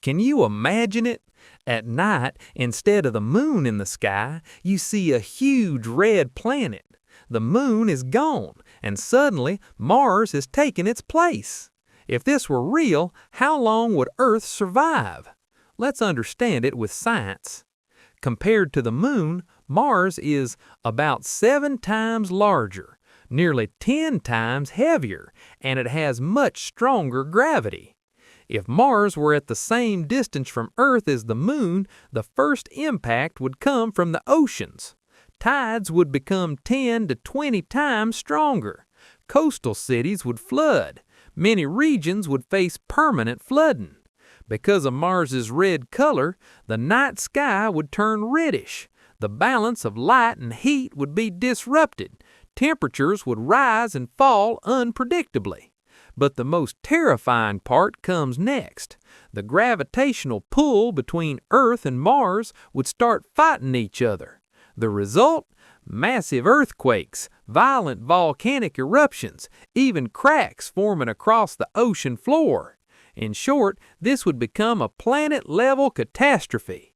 Can you imagine it? At night, instead of the moon in the sky, you see a huge red planet. The moon is gone, and suddenly Mars has taken its place. If this were real, how long would Earth survive? Let's understand it with science. Compared to the moon, Mars is about 7 times larger, nearly 10 times heavier, and it has much stronger gravity. If Mars were at the same distance from Earth as the moon, the first impact would come from the oceans. Tides would become 10 to 20 times stronger. Coastal cities would flood. Many regions would face permanent flooding. Because of Mars's red color, the night sky would turn reddish. The balance of light and heat would be disrupted. Temperatures would rise and fall unpredictably. But the most terrifying part comes next. The gravitational pull between Earth and Mars would start fighting each other. The result? Massive earthquakes, violent volcanic eruptions, even cracks forming across the ocean floor. In short, this would become a planet-level catastrophe.